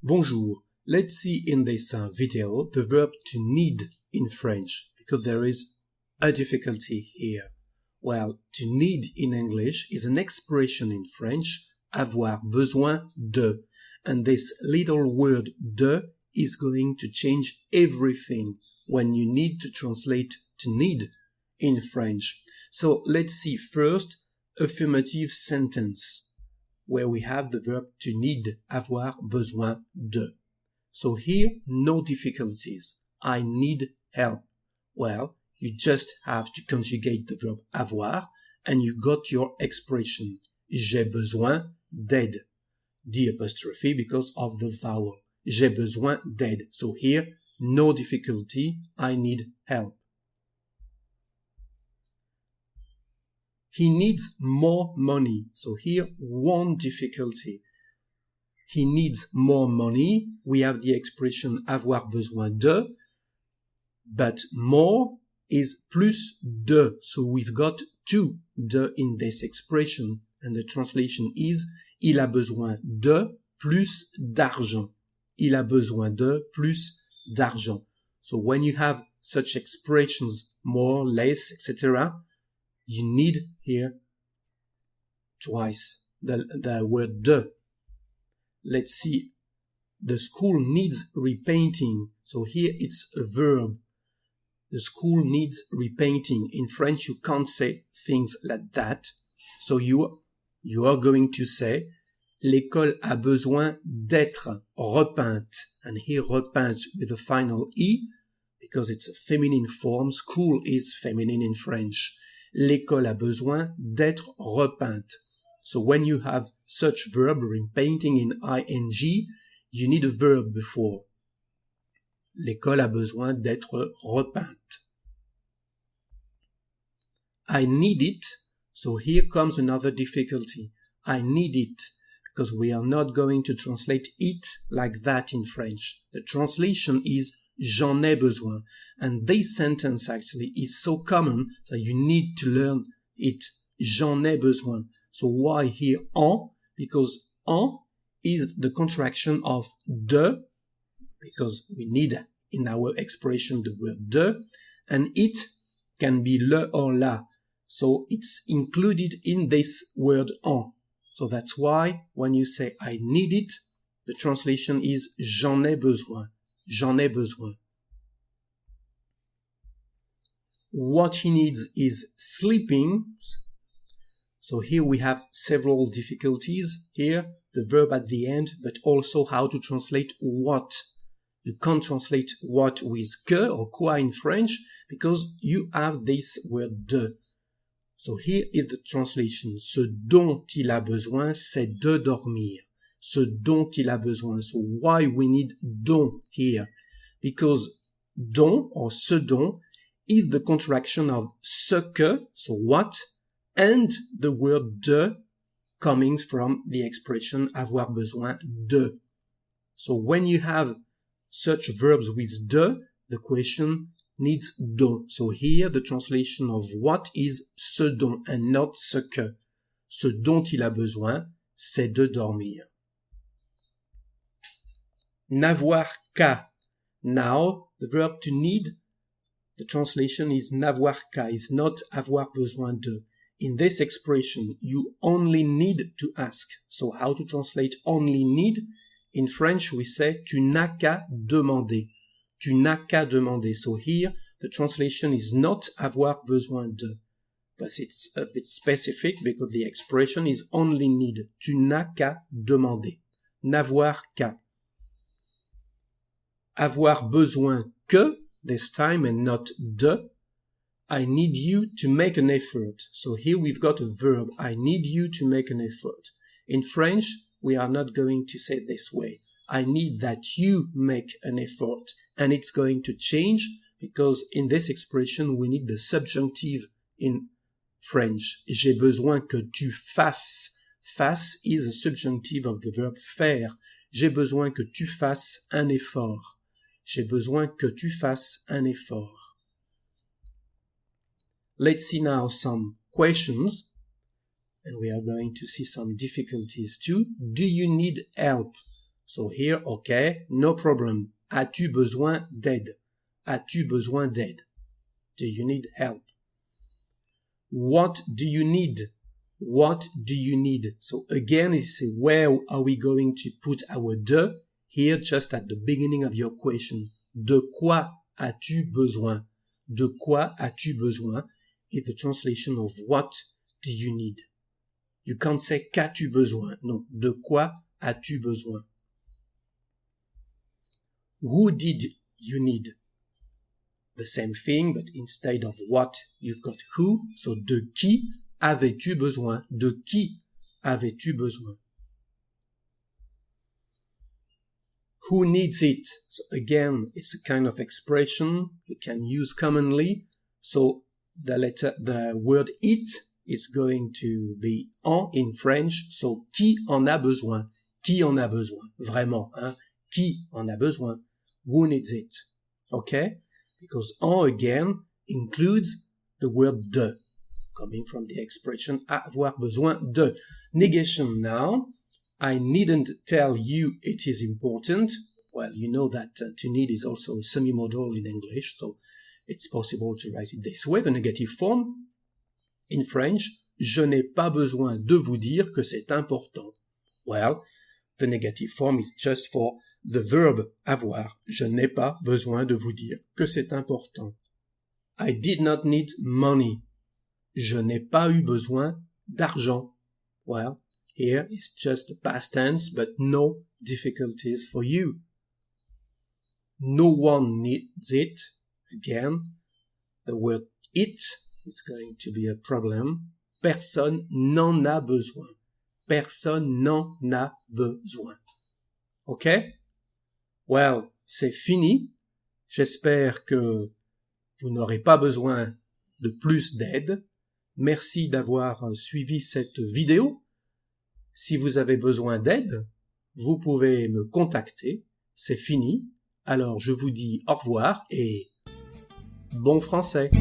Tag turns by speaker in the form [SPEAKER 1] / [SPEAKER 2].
[SPEAKER 1] Bonjour. Let's see in this video the verb to need in French, because there is a difficulty here. Well, to need in English is an expression in French, avoir besoin de. And this little word de is going to change everything when you need to translate to need in French. So let's see first affirmative sentence, where we have the verb to need, avoir besoin de. So here, no difficulties. I need help. Well, you just have to conjugate the verb avoir, and you got your expression. J'ai besoin d'aide. D apostrophe because of the vowel. J'ai besoin d'aide. So here, no difficulty. I need help. He needs more money. So here, one difficulty. He needs more money. We have the expression avoir besoin de, but more is plus de. So we've got two de in this expression. And the translation is il a besoin de plus d'argent. Il a besoin de plus d'argent. So when you have such expressions, more, less, etc., you need here twice the word de. Let's see. The school needs repainting. So here it's a verb. The school needs repainting. In French, you can't say things like that. So you are going to say l'école a besoin d'être repeinte. And here repeinte with the final E because it's a feminine form. School is feminine in French. L'école a besoin d'être repeinte. So when you have such verb repainting in ing, you need a verb before. L'école a besoin d'être repeinte. I need it. So here comes another difficulty. I need it, because we are not going to translate it like that in French. The translation is j'en ai besoin. And this sentence actually is so common that you need to learn it. J'en ai besoin. So why here en? Because en is the contraction of de, because we need in our expression the word de, and it can be le or la. So it's included in this word en. So that's why when you say I need it, the translation is j'en ai besoin. J'en ai besoin. What he needs is sleeping. So here we have several difficulties. Here, the verb at the end, but also how to translate what. You can't translate what with que or quoi in French because you have this word de. So here is the translation. Ce dont il a besoin, c'est de dormir. Ce dont il a besoin. So why we need dont here? Because dont or ce dont is the contraction of ce que, so what, and the word de coming from the expression avoir besoin de. So when you have such verbs with de, the question needs dont. So here the translation of what is ce dont and not ce que. Ce dont il a besoin, c'est de dormir. N'avoir qu'à. Now, the verb to need, the translation is n'avoir qu'à, is not avoir besoin de. In this expression, you only need to ask. So how to translate only need? In French, we say tu n'as qu'à demander. Tu n'as qu'à demander. So here, the translation is not avoir besoin de. But it's a bit specific because the expression is only need. Tu n'as qu'à demander. N'avoir qu'à. Avoir besoin que, this time and not de. I need you to make an effort. So here we've got a verb. I need you to make an effort. In French, we are not going to say it this way. I need that you make an effort. And it's going to change because in this expression, we need the subjunctive in French. J'ai besoin que tu fasses. Fasses is a subjunctive of the verb faire. J'ai besoin que tu fasses un effort. J'ai besoin que tu fasses un effort. Let's see now some questions. And we are going to see some difficulties too. Do you need help? So here, okay, no problem. As-tu besoin d'aide? As-tu besoin d'aide? Do you need help? What do you need? What do you need? So again, it's where are we going to put our de? Here, just at the beginning of your question. De quoi as-tu besoin? De quoi as-tu besoin? Is the translation of what do you need? You can't say qu'as-tu besoin? No. De quoi as-tu besoin? Who did you need? The same thing, but instead of what, you've got who. So, de qui avais-tu besoin? De qui avais-tu besoin? Who needs it? So again, it's a kind of expression you can use commonly. So the word it is going to be en in French. So qui en a besoin? Qui en a besoin? Vraiment, hein? Qui en a besoin? Who needs it? Okay? Because en again includes the word de, coming from the expression avoir besoin de. Negation now. I needn't tell you it is important. Well, you know that to need is also a semi-modal in English, so it's possible to write it this way. The negative form, in French, je n'ai pas besoin de vous dire que c'est important. Well, the negative form is just for the verb avoir. Je n'ai pas besoin de vous dire que c'est important. I did not need money. Je n'ai pas eu besoin d'argent. Well, here it's just the past tense, but no difficulties for you. No one needs it. Again, the word it is going to be a problem. Personne n'en a besoin. Personne n'en a besoin. OK? Well, c'est fini. J'espère que vous n'aurez pas besoin de plus d'aide. Merci d'avoir suivi cette vidéo. Si vous avez besoin d'aide, vous pouvez me contacter. C'est fini. Alors je vous dis au revoir et bon français.